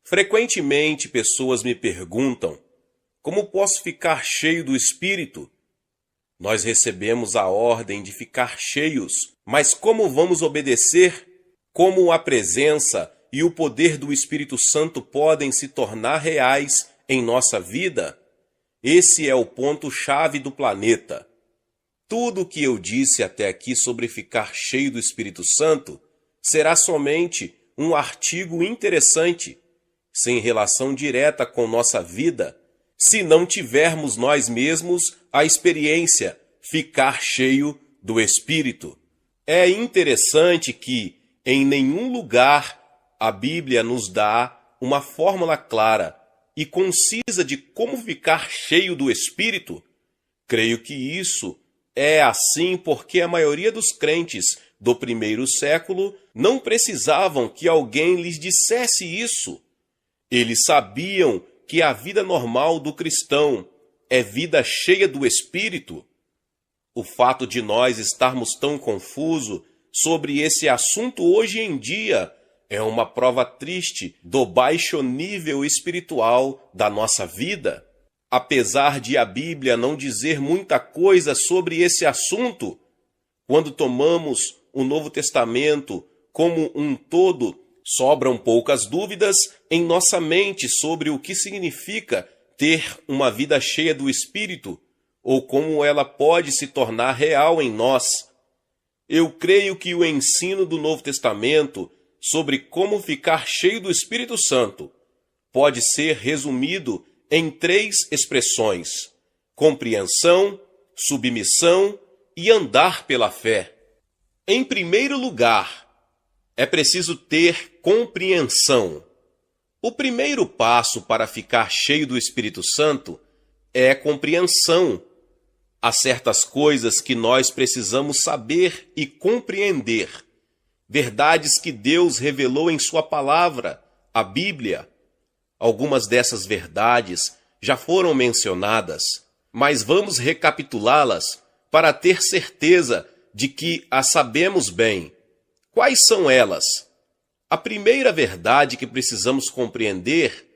Frequentemente pessoas me perguntam: como posso ficar cheio do Espírito? Nós recebemos a ordem de ficar cheios, mas como vamos obedecer? Como a presença e o poder do Espírito Santo podem se tornar reais em nossa vida? Esse é o ponto-chave do planeta. Tudo o que eu disse até aqui sobre ficar cheio do Espírito Santo será somente um artigo interessante, sem relação direta com nossa vida, se não tivermos nós mesmos a experiência, ficar cheio do Espírito. É interessante que, em nenhum lugar, a Bíblia nos dá uma fórmula clara e concisa de como ficar cheio do Espírito. Creio que isso é assim porque a maioria dos crentes do primeiro século não precisavam que alguém lhes dissesse isso. Eles sabiam que a vida normal do cristão é vida cheia do Espírito. O fato de nós estarmos tão confusos sobre esse assunto hoje em dia é uma prova triste do baixo nível espiritual da nossa vida. Apesar de a Bíblia não dizer muita coisa sobre esse assunto, quando tomamos o Novo Testamento como um todo, sobram poucas dúvidas em nossa mente sobre o que significa ter uma vida cheia do Espírito ou como ela pode se tornar real em nós. Eu creio que o ensino do Novo Testamento sobre como ficar cheio do Espírito Santo pode ser resumido em 3 expressões: compreensão, submissão e andar pela fé. Em primeiro lugar, é preciso ter compreensão. O primeiro passo para ficar cheio do Espírito Santo é compreensão. Há certas coisas que nós precisamos saber e compreender. Verdades que Deus revelou em sua palavra, a Bíblia. Algumas dessas verdades já foram mencionadas, mas vamos recapitulá-las para ter certeza de que as sabemos bem. Quais são elas? A primeira verdade que precisamos compreender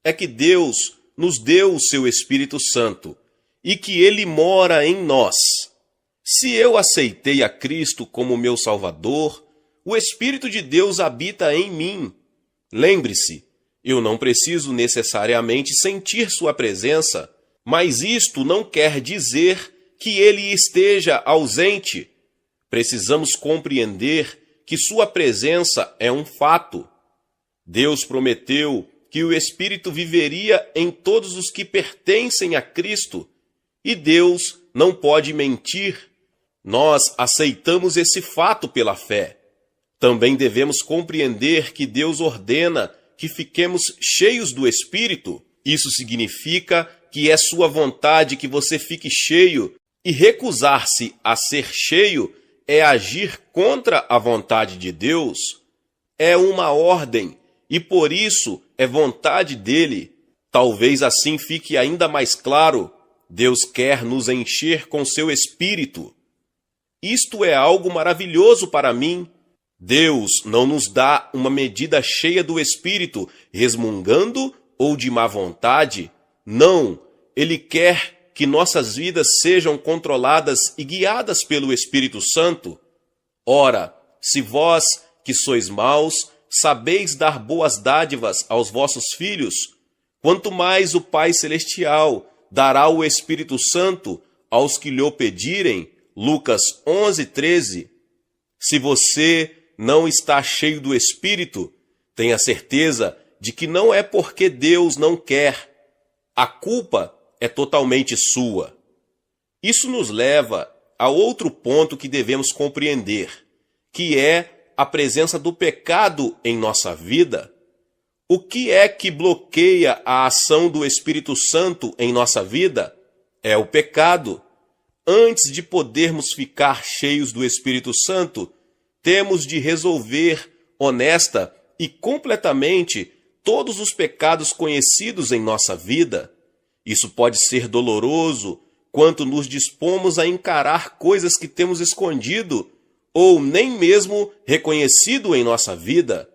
é que Deus nos deu o seu Espírito Santo e que ele mora em nós. Se eu aceitei a Cristo como meu Salvador, o Espírito de Deus habita em mim. Lembre-se, eu não preciso necessariamente sentir sua presença, mas isto não quer dizer que ele esteja ausente. Precisamos compreender que sua presença é um fato. Deus prometeu que o Espírito viveria em todos os que pertencem a Cristo, e Deus não pode mentir. Nós aceitamos esse fato pela fé. Também devemos compreender que Deus ordena que fiquemos cheios do Espírito. Isso significa que é sua vontade que você fique cheio, e recusar-se a ser cheio é agir contra a vontade de Deus. É uma ordem, e por isso é vontade dele. Talvez assim fique ainda mais claro: Deus quer nos encher com seu Espírito. Isto é algo maravilhoso para mim. Deus não nos dá uma medida cheia do Espírito, resmungando ou de má vontade. Não, Ele quer que nossas vidas sejam controladas e guiadas pelo Espírito Santo. Ora, se vós, que sois maus, sabeis dar boas dádivas aos vossos filhos, quanto mais o Pai Celestial dará o Espírito Santo aos que lhe pedirem. Lucas 11:13. Se você não está cheio do Espírito, tenha certeza de que não é porque Deus não quer. A culpa é totalmente sua. Isso nos leva a outro ponto que devemos compreender, que é a presença do pecado em nossa vida. O que é que bloqueia a ação do Espírito Santo em nossa vida? É o pecado. Antes de podermos ficar cheios do Espírito Santo, temos de resolver honesta e completamente todos os pecados conhecidos em nossa vida. Isso pode ser doloroso quanto nos dispomos a encarar coisas que temos escondido ou nem mesmo reconhecido em nossa vida.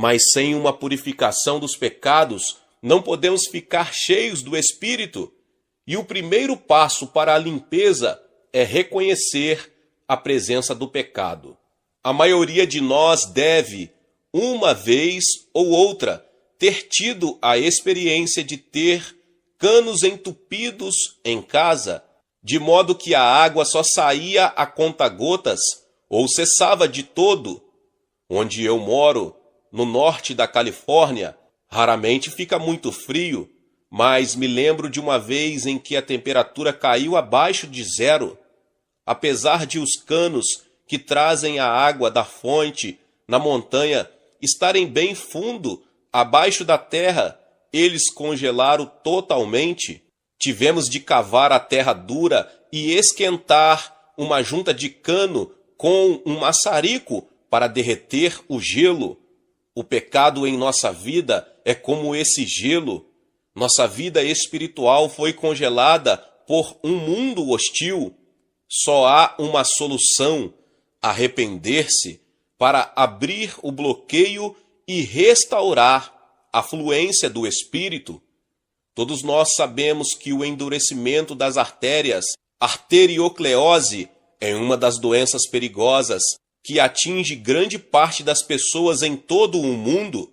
Mas sem uma purificação dos pecados, não podemos ficar cheios do Espírito. E o primeiro passo para a limpeza é reconhecer a presença do pecado. A maioria de nós deve, uma vez ou outra, ter tido a experiência de ter canos entupidos em casa, de modo que a água só saía a conta-gotas ou cessava de todo. Onde eu moro, no norte da Califórnia, raramente fica muito frio, mas me lembro de uma vez em que a temperatura caiu abaixo de zero. Apesar de os canos que trazem a água da fonte na montanha estarem bem fundo, abaixo da terra, eles congelaram totalmente. Tivemos de cavar a terra dura e esquentar uma junta de cano com um maçarico para derreter o gelo. O pecado em nossa vida é como esse gelo. Nossa vida espiritual foi congelada por um mundo hostil. Só há uma solução: arrepender-se, para abrir o bloqueio e restaurar a fluência do Espírito. Todos nós sabemos que o endurecimento das artérias, arteriocleose, é uma das doenças perigosas que atinge grande parte das pessoas em todo o mundo.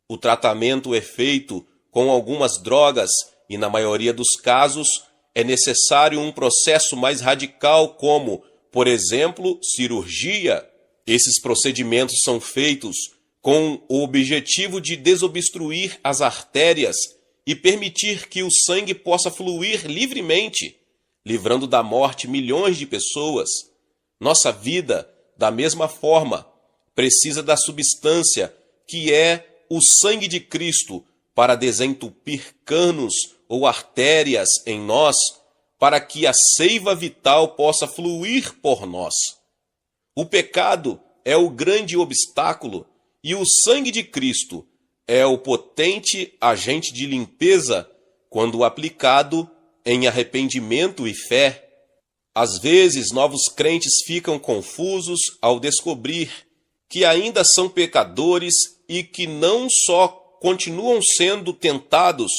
O tratamento é feito com algumas drogas e, na maioria dos casos, é necessário um processo mais radical, como, por exemplo, cirurgia. Esses procedimentos são feitos com o objetivo de desobstruir as artérias e permitir que o sangue possa fluir livremente, livrando da morte milhões de pessoas. Nossa vida, da mesma forma, precisa da substância que é o sangue de Cristo para desentupir canos ou artérias em nós, para que a seiva vital possa fluir por nós. O pecado é o grande obstáculo e o sangue de Cristo é o potente agente de limpeza quando aplicado em arrependimento e fé. Às vezes, novos crentes ficam confusos ao descobrir que ainda são pecadores e que não só continuam sendo tentados,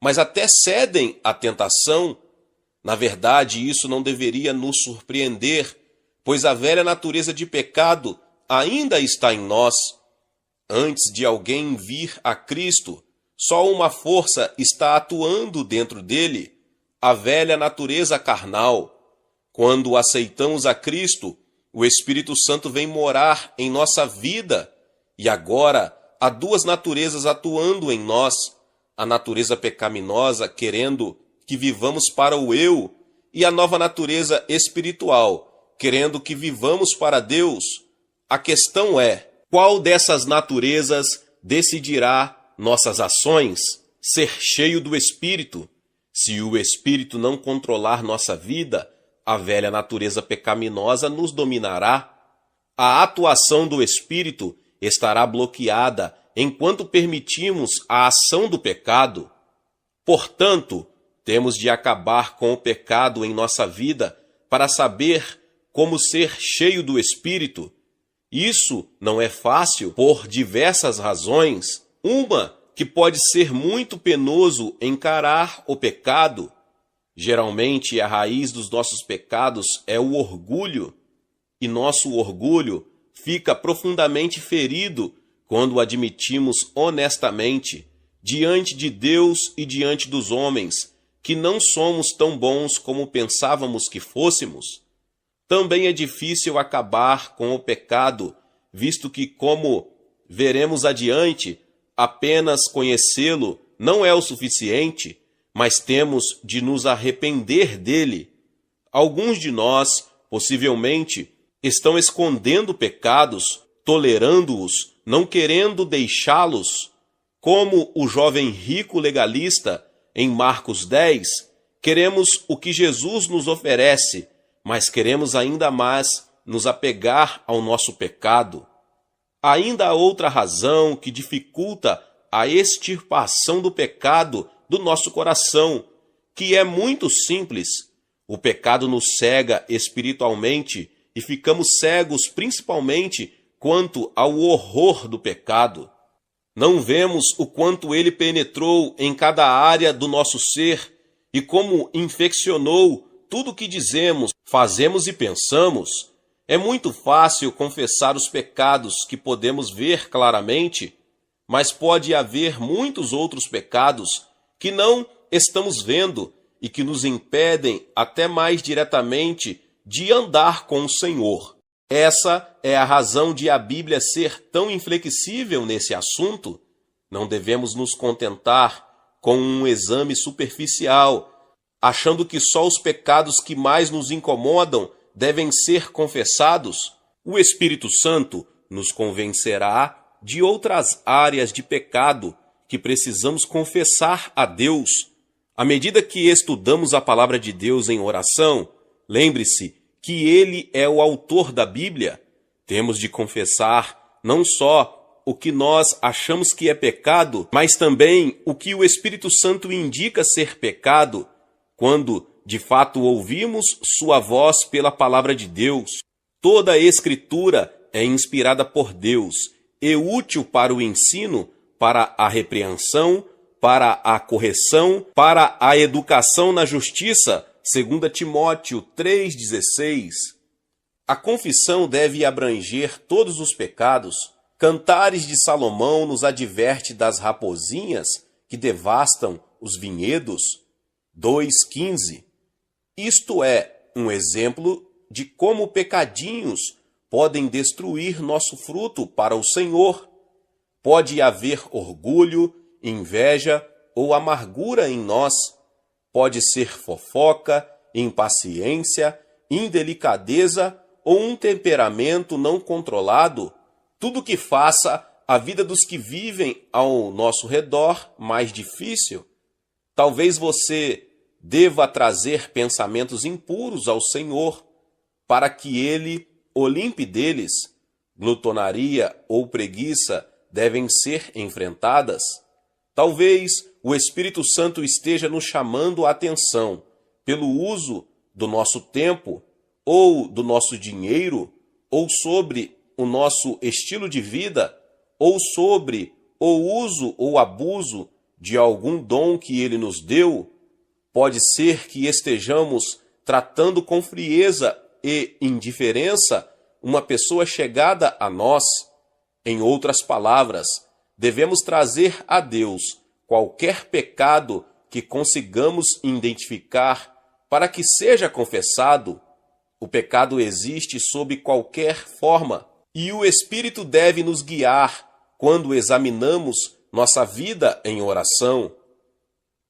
mas até cedem à tentação. Na verdade, isso não deveria nos surpreender, pois a velha natureza de pecado ainda está em nós. Antes de alguém vir a Cristo, só uma força está atuando dentro dele, a velha natureza carnal. Quando aceitamos a Cristo, o Espírito Santo vem morar em nossa vida, e agora há duas naturezas atuando em nós: a natureza pecaminosa, querendo que vivamos para o eu, e a nova natureza espiritual, querendo que vivamos para Deus. A questão é: qual dessas naturezas decidirá nossas ações? Ser cheio do Espírito. Se o Espírito não controlar nossa vida, a velha natureza pecaminosa nos dominará. A atuação do Espírito estará bloqueada enquanto permitimos a ação do pecado. Portanto, temos de acabar com o pecado em nossa vida para saber como ser cheio do Espírito. Isso não é fácil por diversas razões. Uma, que pode ser muito penoso encarar o pecado. Geralmente, a raiz dos nossos pecados é o orgulho, e nosso orgulho fica profundamente ferido quando admitimos honestamente, diante de Deus e diante dos homens, que não somos tão bons como pensávamos que fôssemos. Também é difícil acabar com o pecado, visto que, como veremos adiante, apenas conhecê-lo não é o suficiente, mas temos de nos arrepender dele. Alguns de nós, possivelmente, estão escondendo pecados, tolerando-os, não querendo deixá-los. Como o jovem rico legalista, em Marcos 10, queremos o que Jesus nos oferece, mas queremos ainda mais nos apegar ao nosso pecado. Ainda há outra razão que dificulta a extirpação do pecado do nosso coração, que é muito simples. O pecado nos cega espiritualmente e ficamos cegos principalmente quanto ao horror do pecado. Não vemos o quanto ele penetrou em cada área do nosso ser e como infeccionou tudo o que dizemos, fazemos e pensamos? É muito fácil confessar os pecados que podemos ver claramente, mas pode haver muitos outros pecados que não estamos vendo e que nos impedem até mais diretamente de andar com o Senhor. Essa é a razão de a Bíblia ser tão inflexível nesse assunto. Não devemos nos contentar com um exame superficial, achando que só os pecados que mais nos incomodam devem ser confessados. O Espírito Santo nos convencerá de outras áreas de pecado que precisamos confessar a Deus. À medida que estudamos a palavra de Deus em oração, lembre-se que Ele é o autor da Bíblia. Temos de confessar não só o que nós achamos que é pecado, mas também o que o Espírito Santo indica ser pecado, quando de fato ouvimos sua voz pela palavra de Deus. Toda a Escritura é inspirada por Deus e útil para o ensino, para a repreensão, para a correção, para a educação na justiça, 2 Timóteo 3,16. A confissão deve abranger todos os pecados. Cantares de Salomão nos adverte das raposinhas que devastam os vinhedos, 2,15. Isto é um exemplo de como pecadinhos podem destruir nosso fruto para o Senhor. Pode haver orgulho, inveja ou amargura em nós. Pode ser fofoca, impaciência, indelicadeza ou um temperamento não controlado. Tudo que faça a vida dos que vivem ao nosso redor mais difícil. Talvez você deva trazer pensamentos impuros ao Senhor, para que Ele o limpe deles. Glutonaria ou preguiça devem ser enfrentadas. Talvez o Espírito Santo esteja nos chamando a atenção pelo uso do nosso tempo, ou do nosso dinheiro, ou sobre o nosso estilo de vida, ou sobre o uso ou abuso de algum dom que Ele nos deu. Pode ser que estejamos tratando com frieza e indiferença uma pessoa chegada a nós. Em outras palavras, devemos trazer a Deus qualquer pecado que consigamos identificar para que seja confessado. O pecado existe sob qualquer forma e o Espírito deve nos guiar quando examinamos nossa vida em oração.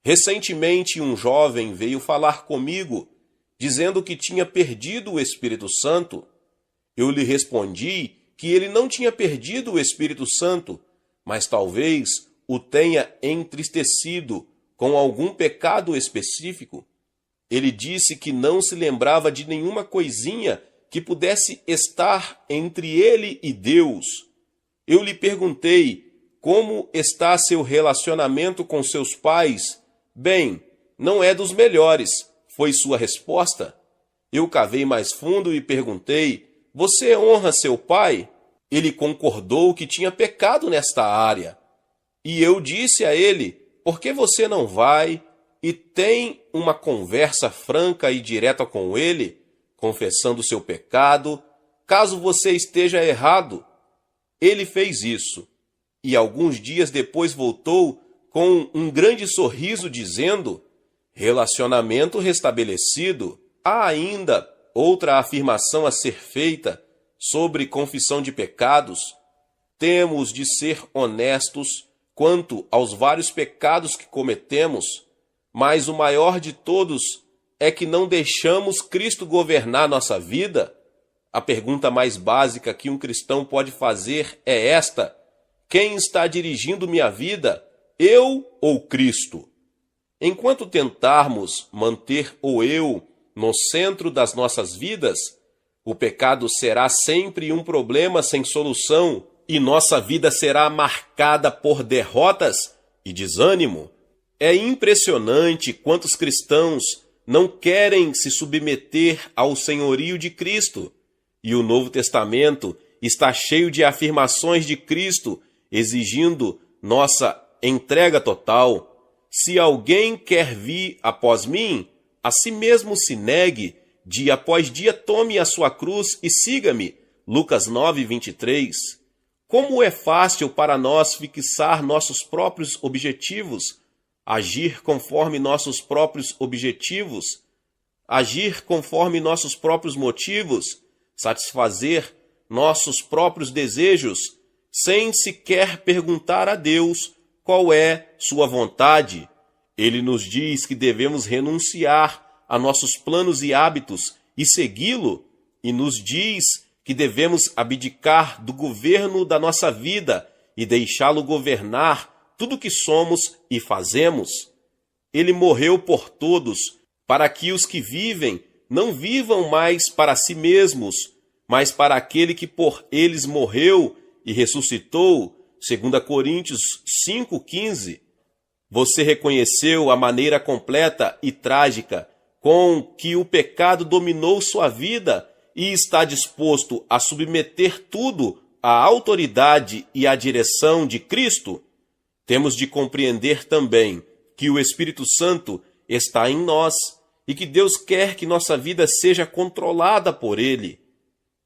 Recentemente, um jovem veio falar comigo, dizendo que tinha perdido o Espírito Santo. Eu lhe respondi que ele não tinha perdido o Espírito Santo, mas talvez o tenha entristecido com algum pecado específico. Ele disse que não se lembrava de nenhuma coisinha que pudesse estar entre ele e Deus. Eu lhe perguntei: como está seu relacionamento com seus pais? Bem, não é dos melhores, foi sua resposta. Eu cavei mais fundo e perguntei: você honra seu pai? Ele concordou que tinha pecado nesta área. E eu disse a ele: por que você não vai e tem uma conversa franca e direta com ele, confessando seu pecado, caso você esteja errado? Ele fez isso, e alguns dias depois voltou com um grande sorriso dizendo: relacionamento restabelecido. Há ainda outra afirmação a ser feita sobre confissão de pecados. Temos de ser honestos quanto aos vários pecados que cometemos, mas o maior de todos é que não deixamos Cristo governar nossa vida. A pergunta mais básica que um cristão pode fazer é esta: quem está dirigindo minha vida? Eu ou Cristo? Enquanto tentarmos manter o eu no centro das nossas vidas, o pecado será sempre um problema sem solução e nossa vida será marcada por derrotas e desânimo. É impressionante quantos cristãos não querem se submeter ao senhorio de Cristo. E o Novo Testamento está cheio de afirmações de Cristo exigindo nossa entrega total. Se alguém quer vir após mim, a si mesmo se negue, dia após dia tome a sua cruz e siga-me. Lucas 9:23. Como é fácil para nós fixar nossos próprios objetivos, agir conforme nossos próprios objetivos, agir conforme nossos próprios motivos, satisfazer nossos próprios desejos, sem sequer perguntar a Deus qual é sua vontade. Ele nos diz que devemos renunciar a nossos planos e hábitos e segui-lo, e nos diz que devemos abdicar do governo da nossa vida e deixá-lo governar tudo que somos e fazemos. Ele morreu por todos, para que os que vivem não vivam mais para si mesmos, mas para aquele que por eles morreu e ressuscitou, 2 Coríntios 5:15. Você reconheceu a maneira completa e trágica com que o pecado dominou sua vida e está disposto a submeter tudo à autoridade e à direção de Cristo? Temos de compreender também que o Espírito Santo está em nós e que Deus quer que nossa vida seja controlada por Ele.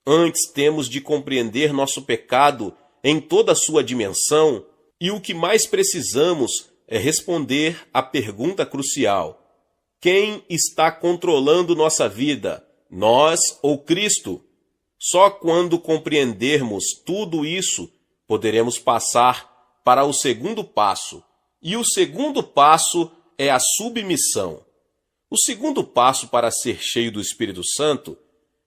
Antes temos de compreender nosso pecado em toda a sua dimensão, e o que mais precisamos é responder à pergunta crucial: quem está controlando nossa vida, nós ou Cristo? Só quando compreendermos tudo isso, poderemos passar para o segundo passo. E o segundo passo é a submissão. O segundo passo para ser cheio do Espírito Santo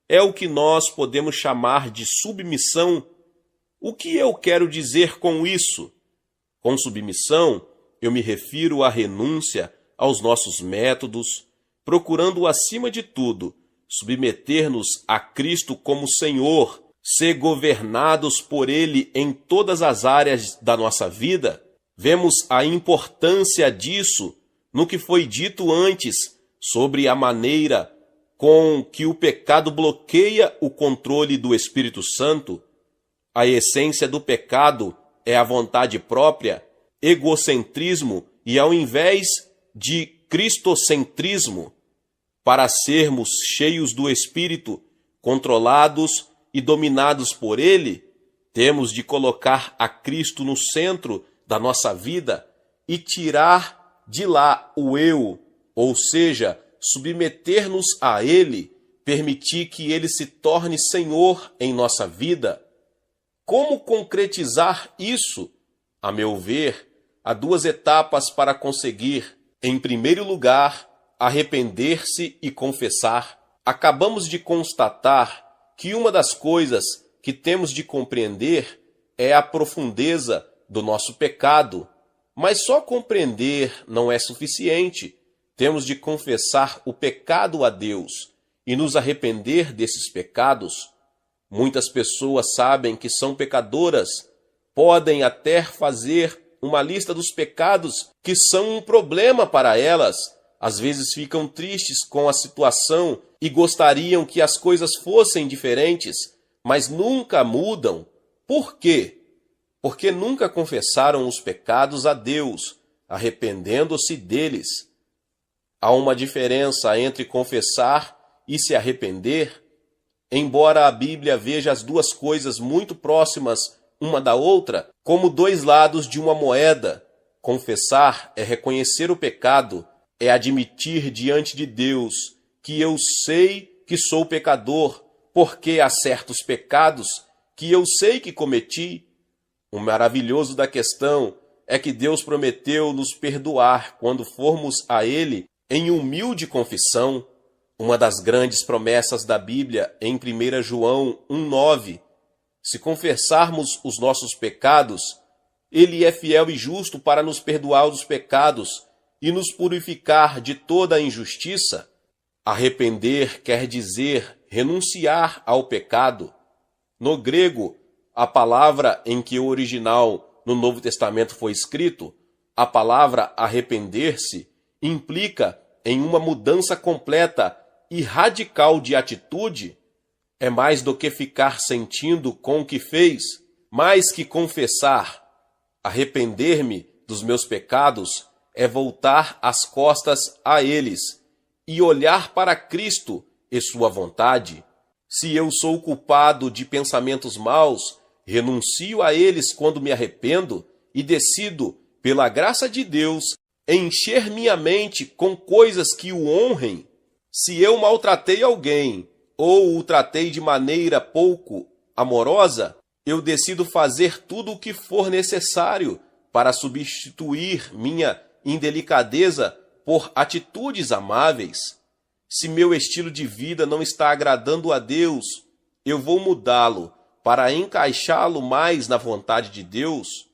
é o que nós podemos chamar de submissão. O que eu quero dizer com isso? Com submissão, eu me refiro à renúncia aos nossos métodos, procurando, acima de tudo, submeter-nos a Cristo como Senhor, ser governados por Ele em todas as áreas da nossa vida. Vemos a importância disso no que foi dito antes sobre a maneira com que o pecado bloqueia o controle do Espírito Santo. A essência do pecado é a vontade própria, egocentrismo e, ao invés de cristocentrismo, para sermos cheios do Espírito, controlados e dominados por Ele, temos de colocar a Cristo no centro da nossa vida e tirar de lá o eu, ou seja, submeter-nos a Ele, permitir que Ele se torne Senhor em nossa vida. Como concretizar isso? A meu ver, há duas etapas para conseguir. Em primeiro lugar, arrepender-se e confessar. Acabamos de constatar que uma das coisas que temos de compreender é a profundeza do nosso pecado. Mas só compreender não é suficiente. Temos de confessar o pecado a Deus e nos arrepender desses pecados. Muitas pessoas sabem que são pecadoras, podem até fazer uma lista dos pecados que são um problema para elas. Às vezes ficam tristes com a situação e gostariam que as coisas fossem diferentes, mas nunca mudam. Por quê? Porque nunca confessaram os pecados a Deus, arrependendo-se deles. Há uma diferença entre confessar e se arrepender. Embora a Bíblia veja as duas coisas muito próximas uma da outra, como dois lados de uma moeda, confessar é reconhecer o pecado, é admitir diante de Deus que eu sei que sou pecador, porque há certos pecados que eu sei que cometi. O maravilhoso da questão é que Deus prometeu nos perdoar quando formos a Ele em humilde confissão. Uma das grandes promessas da Bíblia em 1 João 1,9. Se confessarmos os nossos pecados, Ele é fiel e justo para nos perdoar os pecados e nos purificar de toda a injustiça. Arrepender quer dizer renunciar ao pecado. No grego, a palavra em que o original no Novo Testamento foi escrito, a palavra arrepender-se, implica em uma mudança completa e radical de atitude. É mais do que ficar sentindo com o que fez, mais que confessar. Arrepender-me dos meus pecados é voltar as costas a eles e olhar para Cristo e sua vontade. Se eu sou culpado de pensamentos maus, renuncio a eles quando me arrependo e decido, pela graça de Deus, encher minha mente com coisas que o honrem. Se eu maltratei alguém ou o tratei de maneira pouco amorosa, eu decido fazer tudo o que for necessário para substituir minha indelicadeza por atitudes amáveis. Se meu estilo de vida não está agradando a Deus, eu vou mudá-lo para encaixá-lo mais na vontade de Deus.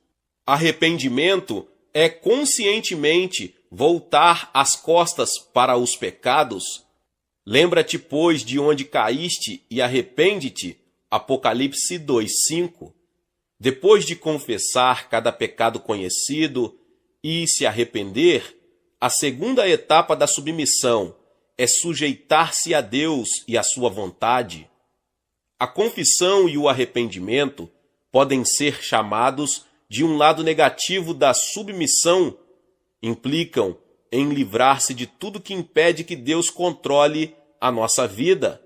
Arrependimento é conscientemente voltar as costas para os pecados. Lembra-te, pois, de onde caíste e arrepende-te. Apocalipse 2:5. Depois de confessar cada pecado conhecido e se arrepender, a segunda etapa da submissão é sujeitar-se a Deus e à sua vontade. A confissão e o arrependimento podem ser chamados de um lado negativo da submissão. Implicam em livrar-se de tudo que impede que Deus controle a nossa vida.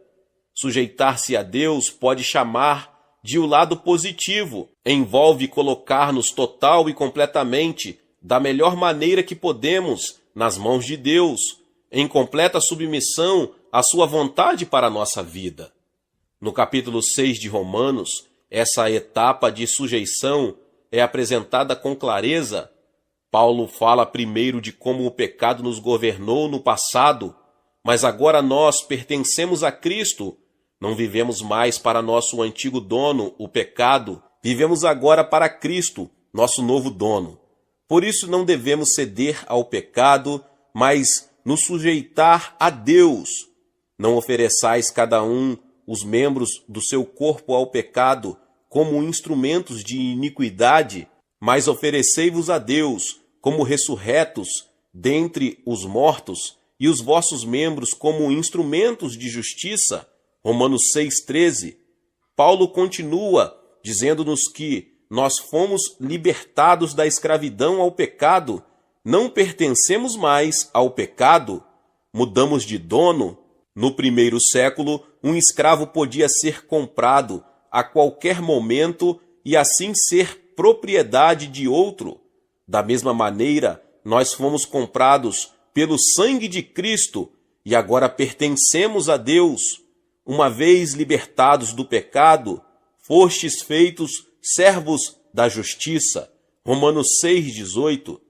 Sujeitar-se a Deus pode chamar de o lado positivo. Envolve colocar-nos total e completamente, da melhor maneira que podemos, nas mãos de Deus, em completa submissão à sua vontade para a nossa vida. No capítulo 6 de Romanos, essa etapa de sujeição é apresentada com clareza. Paulo fala primeiro de como o pecado nos governou no passado, mas agora nós pertencemos a Cristo. Não vivemos mais para nosso antigo dono, o pecado. Vivemos agora para Cristo, nosso novo dono. Por isso não devemos ceder ao pecado, mas nos sujeitar a Deus. Não ofereçais cada um os membros do seu corpo ao pecado como instrumentos de iniquidade, mas oferecei-vos a Deus como ressurretos dentre os mortos e os vossos membros como instrumentos de justiça. Romanos 6,13. Paulo continua dizendo-nos que nós fomos libertados da escravidão ao pecado, não pertencemos mais ao pecado, mudamos de dono. No primeiro século, um escravo podia ser comprado a qualquer momento e assim ser propriedade de outro. Da mesma maneira, nós fomos comprados pelo sangue de Cristo e agora pertencemos a Deus. Uma vez libertados do pecado, fostes feitos servos da justiça. Romanos 6,18.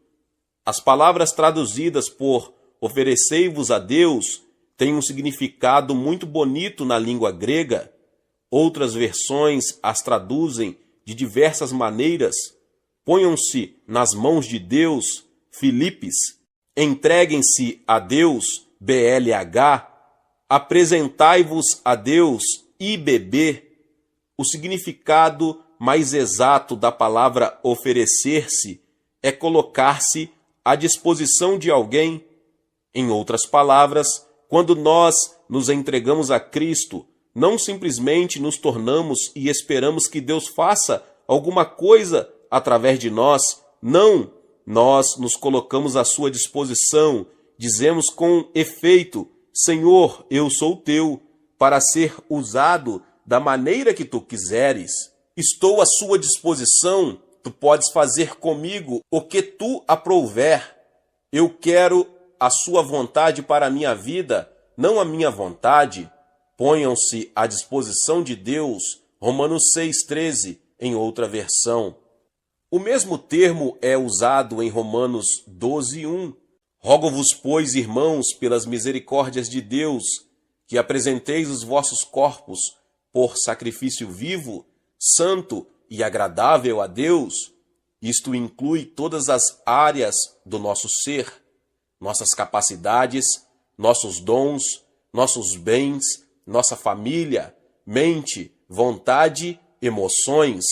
As palavras traduzidas por oferecei-vos a Deus têm um significado muito bonito na língua grega. Outras versões as traduzem de diversas maneiras. Ponham-se nas mãos de Deus, Filipes. Entreguem-se a Deus, BLH. Apresentai-vos a Deus, IBB. O significado mais exato da palavra oferecer-se é colocar-se à disposição de alguém. Em outras palavras, quando nós nos entregamos a Cristo, não simplesmente nos tornamos e esperamos que Deus faça alguma coisa através de nós. Não, nós nos colocamos à sua disposição, dizemos com efeito: Senhor, eu sou teu, para ser usado da maneira que tu quiseres. Estou à sua disposição, tu podes fazer comigo o que tu aprouver. Eu quero a sua vontade para a minha vida, não a minha vontade. Ponham-se à disposição de Deus, Romanos 6,13, em outra versão. O mesmo termo é usado em Romanos 12,1. Rogo-vos, pois, irmãos, pelas misericórdias de Deus, que apresenteis os vossos corpos por sacrifício vivo, santo e agradável a Deus. Isto inclui todas as áreas do nosso ser, nossas capacidades, nossos dons, nossos bens, nossa família, mente, vontade, emoções.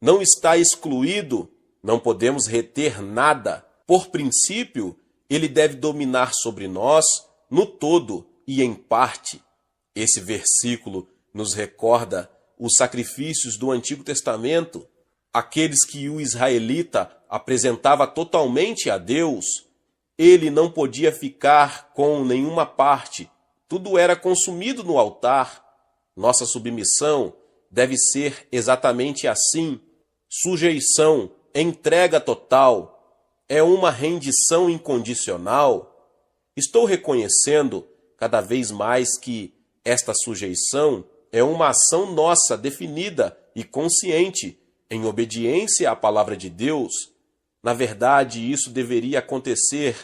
Não está excluído, não podemos reter nada. Por princípio, ele deve dominar sobre nós no todo e em parte. Esse versículo nos recorda os sacrifícios do Antigo Testamento. aqueles que o israelita apresentava totalmente a Deus, ele não podia ficar com nenhuma parte. Tudo era consumido no altar. Nossa submissão deve ser exatamente assim. Sujeição, entrega total, é uma rendição incondicional. Estou reconhecendo cada vez mais que esta sujeição é uma ação nossa definida e consciente em obediência à palavra de Deus. Na verdade, isso deveria acontecer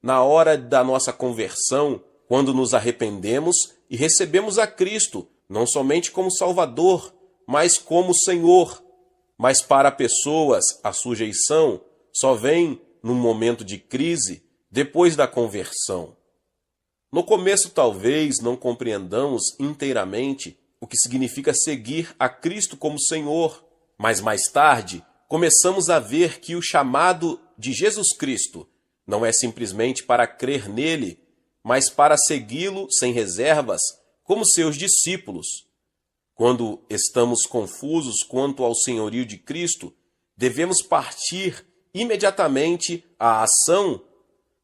na hora da nossa conversão, quando nos arrependemos e recebemos a Cristo, não somente como Salvador, mas como Senhor. Mas para pessoas, a sujeição só vem num momento de crise, depois da conversão. No começo, talvez não compreendamos inteiramente o que significa seguir a Cristo como Senhor, mas mais tarde começamos a ver que o chamado de Jesus Cristo não é simplesmente para crer nele, mas para segui-lo sem reservas, como seus discípulos. Quando estamos confusos quanto ao senhorio de Cristo, devemos partir imediatamente à ação.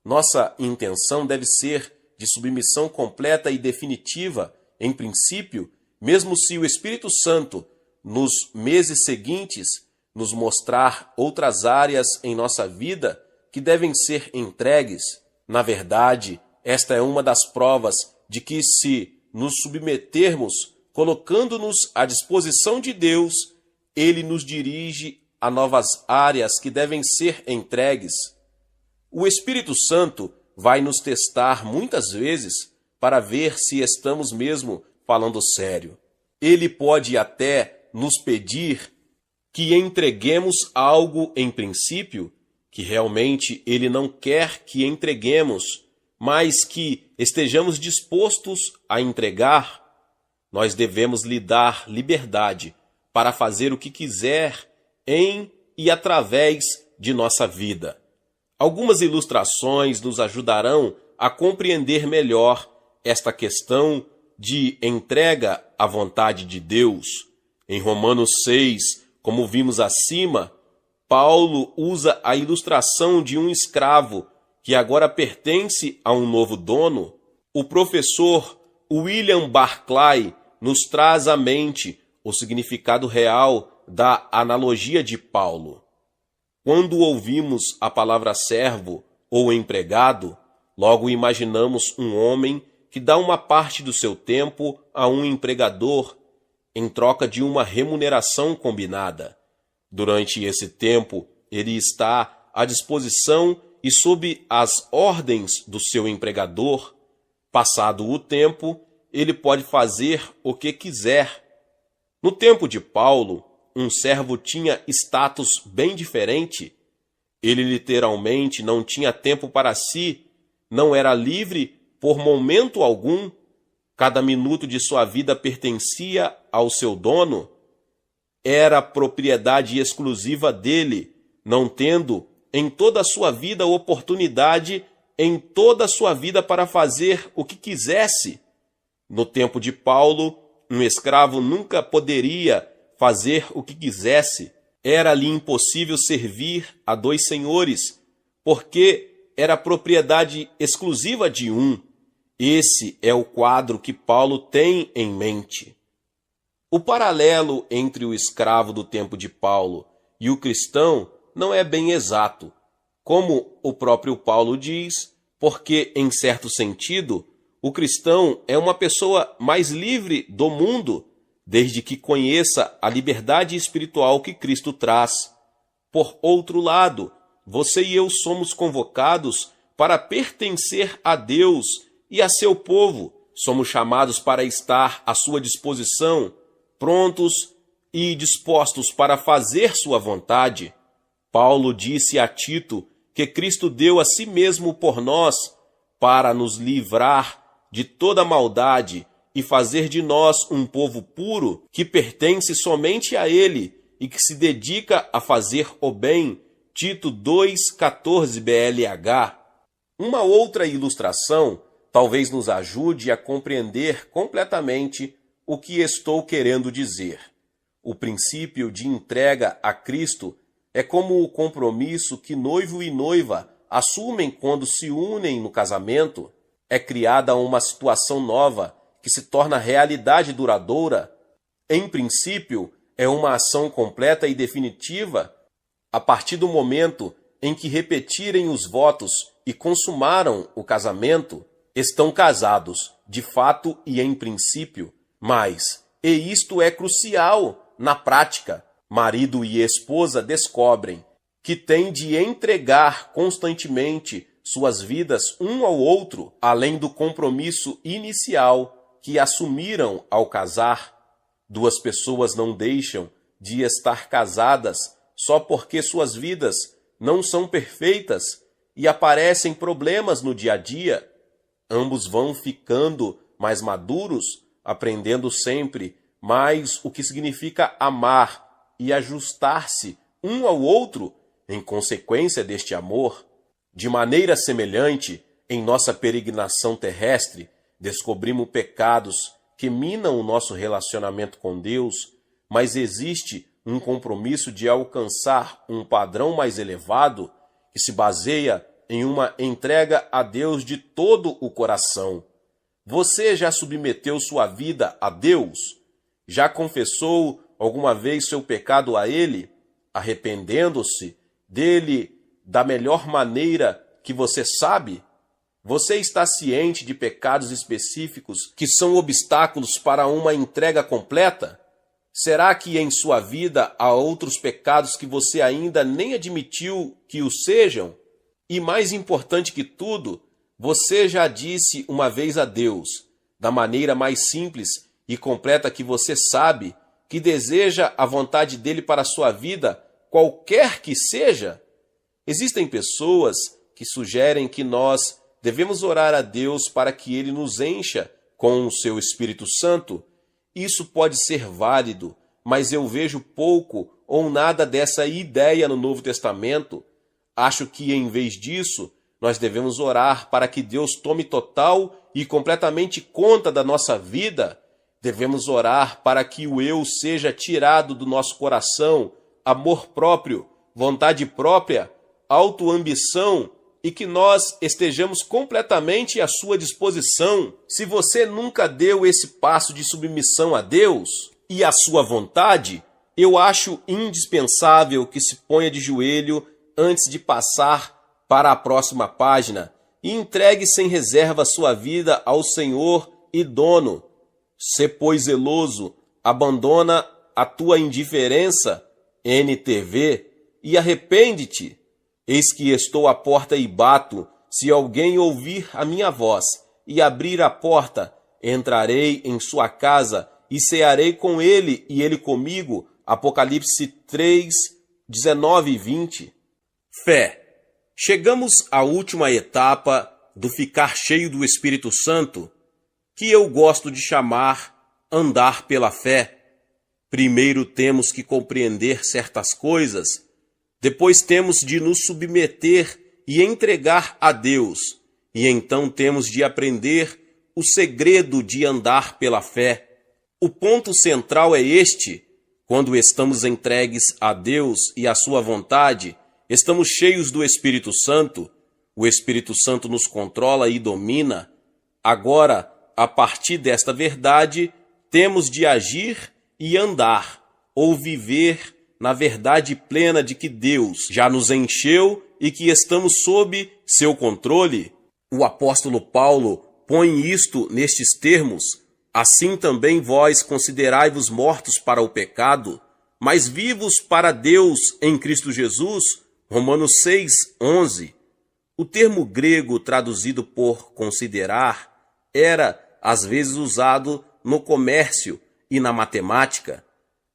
Nossa intenção deve ser de submissão completa e definitiva, em princípio, mesmo se o Espírito Santo, nos meses seguintes, nos mostrar outras áreas em nossa vida que devem ser entregues. Na verdade, esta é uma das provas de que, se nos submetermos, colocando-nos à disposição de Deus, Ele nos dirige a novas áreas que devem ser entregues. O Espírito Santo vai nos testar muitas vezes para ver se estamos mesmo falando sério. Ele pode até nos pedir que entreguemos algo em princípio que realmente Ele não quer que entreguemos, mas que estejamos dispostos a entregar. Nós devemos lhe dar liberdade para fazer o que quiser em e através de nossa vida. Algumas ilustrações nos ajudarão a compreender melhor esta questão de entrega à vontade de Deus. Em Romanos 6, como vimos acima, Paulo usa a ilustração de um escravo que agora pertence a um novo dono. O professor William Barclay nos traz à mente o significado real da analogia de Paulo. Quando ouvimos a palavra servo ou empregado, logo imaginamos um homem que dá uma parte do seu tempo a um empregador em troca de uma remuneração combinada. Durante esse tempo, ele está à disposição e sob as ordens do seu empregador. Passado o tempo, ele pode fazer o que quiser. No tempo de Paulo, um servo tinha status bem diferente. Ele literalmente não tinha tempo para si, não era livre por momento algum. Cada minuto de sua vida pertencia ao seu dono. Era propriedade exclusiva dele, não tendo em toda a sua vida oportunidade em toda a sua vida para fazer o que quisesse. No tempo de Paulo, um escravo nunca poderia fazer o que quisesse. Era-lhe impossível servir a dois senhores, porque era propriedade exclusiva de um. Esse é o quadro que Paulo tem em mente. O paralelo entre o escravo do tempo de Paulo e o cristão não é bem exato, como o próprio Paulo diz, porque, em certo sentido, o cristão é uma pessoa mais livre do mundo, desde que conheça a liberdade espiritual que Cristo traz. Por outro lado, você e eu somos convocados para pertencer a Deus e a seu povo. Somos chamados para estar à sua disposição, prontos e dispostos para fazer sua vontade. Paulo disse a Tito que Cristo deu a si mesmo por nós para nos livrar de toda maldade e fazer de nós um povo puro que pertence somente a Ele e que se dedica a fazer o bem. Tito 2,14 BLH. Uma outra ilustração talvez nos ajude a compreender completamente o que estou querendo dizer. O princípio de entrega a Cristo é como o compromisso que noivo e noiva assumem quando se unem no casamento. É criada uma situação nova que se torna realidade duradoura. Em princípio, é uma ação completa e definitiva a partir do momento em que repetirem os votos e consumaram o casamento, estão casados, de fato e em princípio. Mas, e isto é crucial, na prática, marido e esposa descobrem que têm de entregar constantemente suas vidas um ao outro, além do compromisso inicial que assumiram ao casar. Duas pessoas não deixam de estar casadas só porque suas vidas não são perfeitas e aparecem problemas no dia a dia. Ambos vão ficando mais maduros, aprendendo sempre mais o que significa amar e ajustar-se um ao outro em consequência deste amor. De maneira semelhante, em nossa peregrinação terrestre, descobrimos pecados que minam o nosso relacionamento com Deus, mas existe um compromisso de alcançar um padrão mais elevado que se baseia em uma entrega a Deus de todo o coração. Você já submeteu sua vida a Deus? Já confessou alguma vez seu pecado a Ele, arrependendo-se dele da melhor maneira que você sabe? Você está ciente de pecados específicos que são obstáculos para uma entrega completa? Será que em sua vida há outros pecados que você ainda nem admitiu que o sejam? E mais importante que tudo, você já disse uma vez a Deus, da maneira mais simples e completa que você sabe, que deseja a vontade dele para a sua vida, qualquer que seja? Existem pessoas que sugerem que nós devemos orar a Deus para que ele nos encha com o seu Espírito Santo. Isso pode ser válido, mas eu vejo pouco ou nada dessa ideia no Novo Testamento. Acho que, em vez disso, nós devemos orar para que Deus tome total e completamente conta da nossa vida. Devemos orar para que o eu seja tirado do nosso coração, amor próprio, vontade própria, autoambição, e que nós estejamos completamente à sua disposição. Se você nunca deu esse passo de submissão a Deus e à sua vontade, eu acho indispensável que se ponha de joelho antes de passar para a próxima página e entregue sem reserva sua vida ao Senhor e dono. Sê, pois, zeloso, abandona a tua indiferença, NTV, e arrepende-te. Eis que estou à porta e bato. Se alguém ouvir a minha voz e abrir a porta, entrarei em sua casa e cearei com ele e ele comigo. Apocalipse 3, 19 e 20. Fé. Chegamos à última etapa do ficar cheio do Espírito Santo, que eu gosto de chamar andar pela fé. Primeiro temos que compreender certas coisas. Depois temos de nos submeter e entregar a Deus. E então temos de aprender o segredo de andar pela fé. O ponto central é este: quando estamos entregues a Deus e à sua vontade, estamos cheios do Espírito Santo. O Espírito Santo nos controla e domina. Agora, a partir desta verdade, temos de agir e andar, ou viver na verdade plena de que Deus já nos encheu e que estamos sob seu controle. O apóstolo Paulo põe isto nestes termos: assim também vós considerai-vos mortos para o pecado, mas vivos para Deus em Cristo Jesus. Romanos 6, 11. O termo grego traduzido por considerar era, às vezes, usado no comércio e na matemática.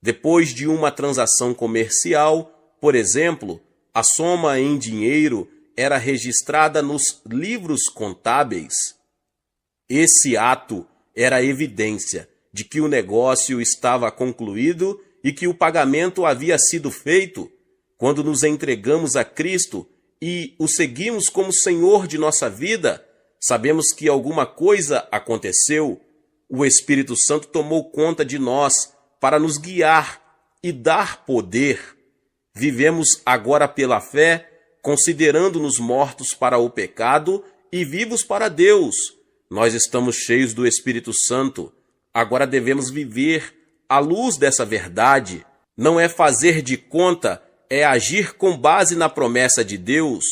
Depois de uma transação comercial, por exemplo, a soma em dinheiro era registrada nos livros contábeis. Esse ato era evidência de que o negócio estava concluído e que o pagamento havia sido feito. Quando nos entregamos a Cristo e o seguimos como Senhor de nossa vida, sabemos que alguma coisa aconteceu. O Espírito Santo tomou conta de nós para nos guiar e dar poder. Vivemos agora pela fé, considerando-nos mortos para o pecado e vivos para Deus. Nós estamos cheios do Espírito Santo. Agora devemos viver à luz dessa verdade. Não é fazer de conta, é agir com base na promessa de Deus.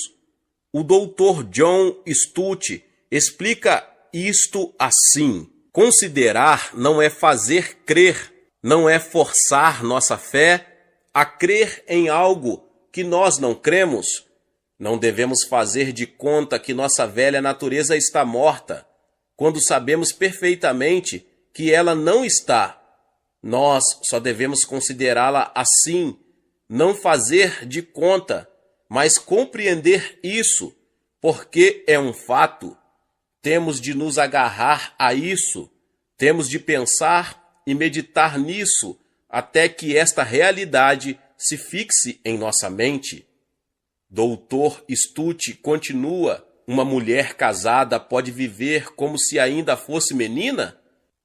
O Dr. John Stott explica isto assim: considerar não é fazer crer, não é forçar nossa fé a crer em algo que nós não cremos. Não devemos fazer de conta que nossa velha natureza está morta, quando sabemos perfeitamente que ela não está. Nós só devemos considerá-la assim, não fazer de conta, mas compreender isso, porque é um fato. Temos de nos agarrar a isso, temos de pensar e meditar nisso, até que esta realidade se fixe em nossa mente. Dr. Stott continua: uma mulher casada pode viver como se ainda fosse menina?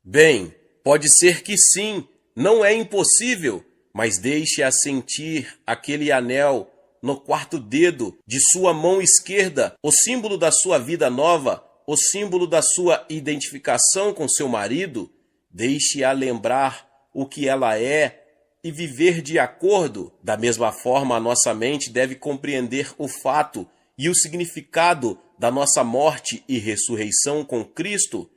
Bem, pode ser que sim, não é impossível, mas deixe-a sentir aquele anel no quarto dedo de sua mão esquerda, o símbolo da sua vida nova, o símbolo da sua identificação com seu marido. Deixe-a lembrar o que ela é e viver de acordo. Da mesma forma, a nossa mente deve compreender o fato e o significado da nossa morte e ressurreição com Cristo,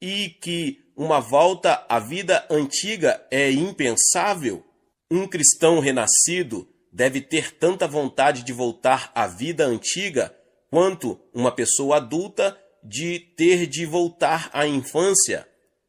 e que uma volta à vida antiga é impensável. Um cristão renascido deve ter tanta vontade de voltar à vida antiga quanto uma pessoa adulta de ter de voltar à infância.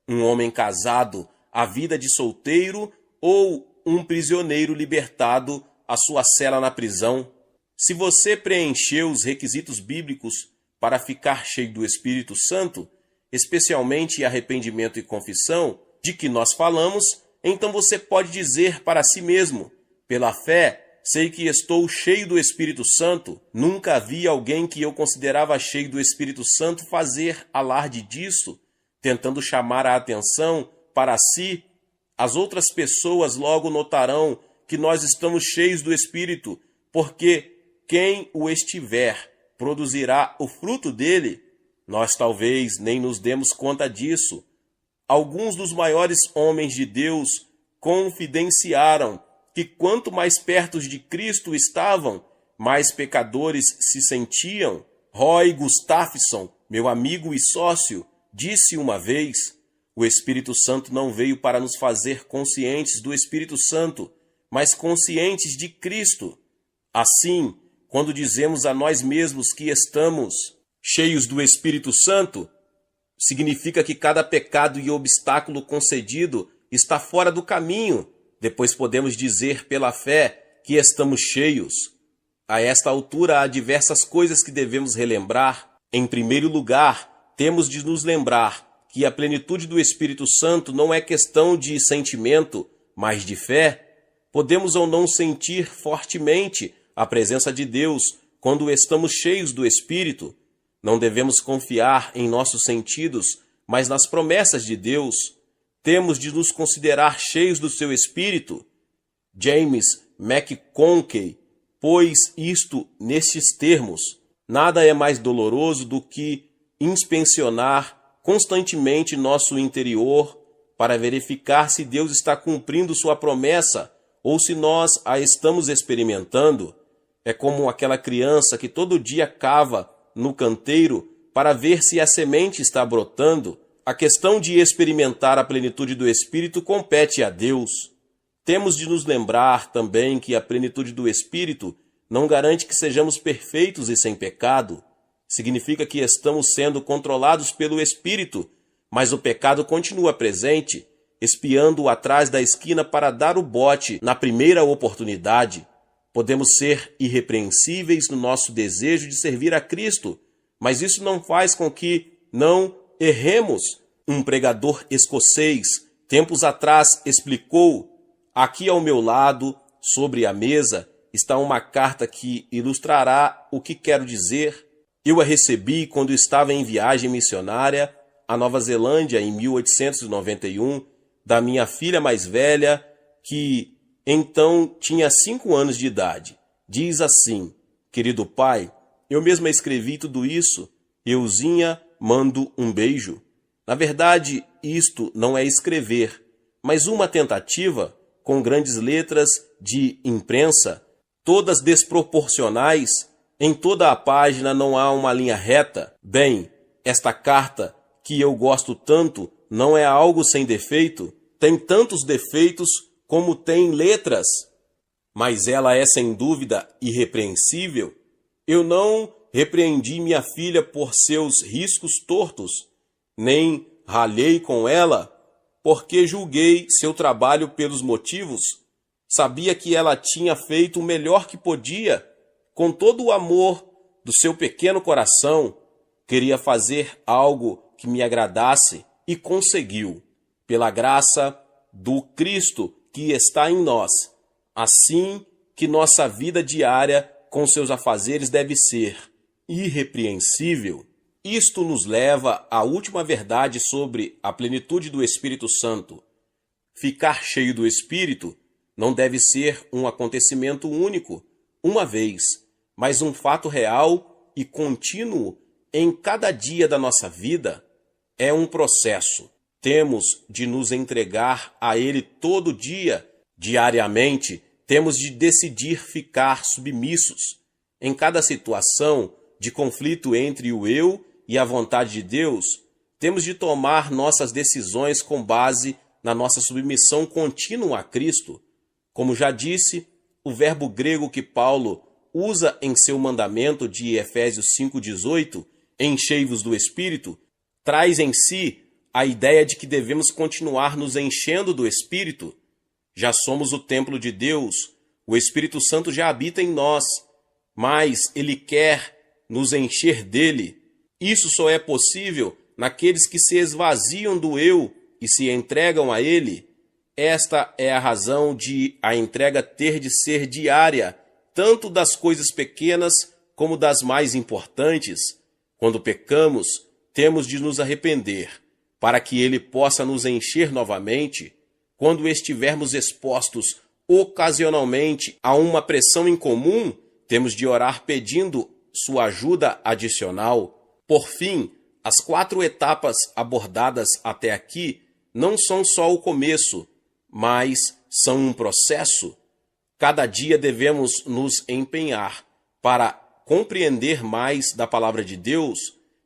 Um homem casado à vida de solteiro ou um prisioneiro libertado à sua cela na prisão. Se você preencheu os requisitos bíblicos para ficar cheio do Espírito Santo, especialmente arrependimento e confissão, de que nós falamos, então você pode dizer para si mesmo: pela fé, sei que estou cheio do Espírito Santo. Nunca vi alguém que eu considerava cheio do Espírito Santo fazer alarde disso, tentando chamar a atenção para si. As outras pessoas logo notarão que nós estamos cheios do Espírito, porque quem o estiver produzirá o fruto dele. Nós talvez nem nos demos conta disso. Alguns dos maiores homens de Deus confidenciaram que quanto mais perto de Cristo estavam, mais pecadores se sentiam. Roy Gustafson, meu amigo e sócio, disse uma vez: o Espírito Santo não veio para nos fazer conscientes do Espírito Santo, mas conscientes de Cristo. Assim, quando dizemos a nós mesmos que estamos cheios do Espírito Santo, significa que cada pecado e obstáculo concedido está fora do caminho. Depois podemos dizer pela fé que estamos cheios. A esta altura há diversas coisas que devemos relembrar. Em primeiro lugar, temos de nos lembrar que a plenitude do Espírito Santo não é questão de sentimento, mas de fé. Podemos ou não sentir fortemente a presença de Deus quando estamos cheios do Espírito. Não devemos confiar em nossos sentidos, mas nas promessas de Deus. Temos de nos considerar cheios do seu Espírito. James McConkey pôs isto nestes termos: nada é mais doloroso do que inspecionar constantemente nosso interior para verificar se Deus está cumprindo sua promessa ou se nós a estamos experimentando. É como aquela criança que todo dia cava no canteiro para ver se a semente está brotando. A questão de experimentar a plenitude do Espírito compete a Deus. Temos de nos lembrar também que a plenitude do Espírito não garante que sejamos perfeitos e sem pecado. Significa que estamos sendo controlados pelo Espírito, mas o pecado continua presente, espiando atrás da esquina para dar o bote na primeira oportunidade. Podemos ser irrepreensíveis no nosso desejo de servir a Cristo, mas isso não faz com que não erremos. Um pregador escocês, tempos atrás, explicou: aqui ao meu lado, sobre a mesa, está uma carta que ilustrará o que quero dizer. Eu a recebi quando estava em viagem missionária à Nova Zelândia em 1891, da minha filha mais velha, que então tinha 5 anos de idade. Diz assim: querido pai, eu mesma escrevi tudo isso. Euzinha, mando um beijo. Na verdade, isto não é escrever, mas uma tentativa com grandes letras de imprensa, todas desproporcionais. Em toda a página não há uma linha reta. Bem, esta carta, que eu gosto tanto, não é algo sem defeito. Tem tantos defeitos como tem letras, mas ela é sem dúvida irrepreensível. Eu não repreendi minha filha por seus riscos tortos, nem ralhei com ela, porque julguei seu trabalho pelos motivos. Sabia que ela tinha feito o melhor que podia, com todo o amor do seu pequeno coração. Queria fazer algo que me agradasse e conseguiu, pela graça do Cristo que está em nós. Assim que nossa vida diária com seus afazeres deve ser irrepreensível. Isto nos leva à última verdade sobre a plenitude do Espírito Santo. Ficar cheio do Espírito não deve ser um acontecimento único, uma vez, mas um fato real e contínuo em cada dia da nossa vida. É um processo. Temos de nos entregar a Ele todo dia, diariamente. Temos de decidir ficar submissos. Em cada situação de conflito entre o eu e a vontade de Deus, temos de tomar nossas decisões com base na nossa submissão contínua a Cristo. Como já disse, o verbo grego que Paulo usa em seu mandamento de Efésios 5,18, enchei-vos do Espírito, traz em si a ideia de que devemos continuar nos enchendo do Espírito. Já somos o templo de Deus, o Espírito Santo já habita em nós, mas Ele quer nos encher dele. Isso só é possível naqueles que se esvaziam do eu e se entregam a Ele. Esta é a razão de a entrega ter de ser diária, tanto das coisas pequenas como das mais importantes. Quando pecamos, temos de nos arrepender, para que Ele possa nos encher novamente. Quando estivermos expostos ocasionalmente a uma pressão incomum, temos de orar pedindo sua ajuda adicional. Por fim, as 4 etapas abordadas até aqui não são só o começo, mas são um processo. Cada dia devemos nos empenhar para compreender mais da palavra de Deus.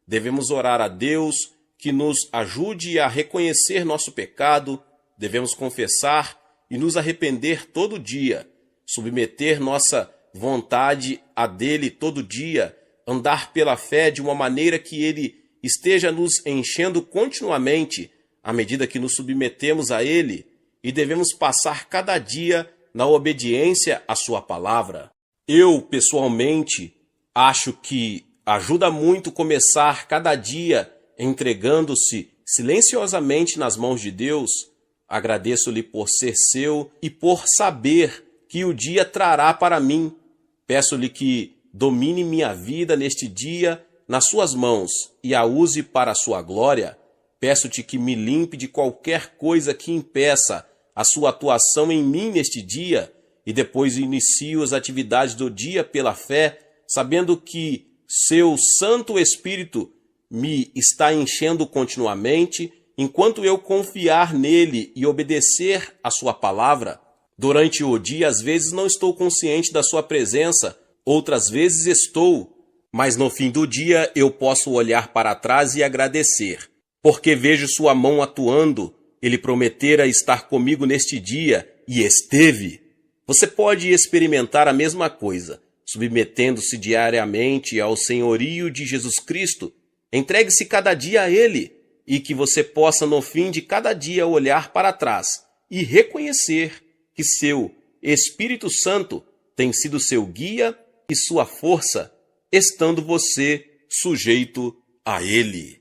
Devemos orar a Deus que nos ajude a reconhecer nosso pecado. Devemos confessar e nos arrepender todo dia, submeter nossa vontade a dele todo dia, andar pela fé de uma maneira que ele esteja nos enchendo continuamente à medida que nos submetemos a ele, e devemos passar cada dia na obediência à sua palavra. Eu, pessoalmente, acho que ajuda muito começar cada dia entregando-se silenciosamente nas mãos de Deus. Agradeço-lhe por ser seu e por saber que o dia trará para mim. Peço-lhe que domine minha vida neste dia nas suas mãos e a use para a sua glória. Peço-te que me limpe de qualquer coisa que impeça a sua atuação em mim neste dia, e depois inicio as atividades do dia pela fé, sabendo que seu Santo Espírito me está enchendo continuamente, enquanto eu confiar nele e obedecer a sua palavra. Durante o dia, às vezes não estou consciente da sua presença, outras vezes estou, mas no fim do dia eu posso olhar para trás e agradecer, porque vejo sua mão atuando. Ele prometera estar comigo neste dia, e esteve. Você pode experimentar a mesma coisa, submetendo-se diariamente ao senhorio de Jesus Cristo. Entregue-se cada dia a Ele, e que você possa no fim de cada dia olhar para trás e reconhecer que seu Espírito Santo tem sido seu guia e sua força, estando você sujeito a Ele.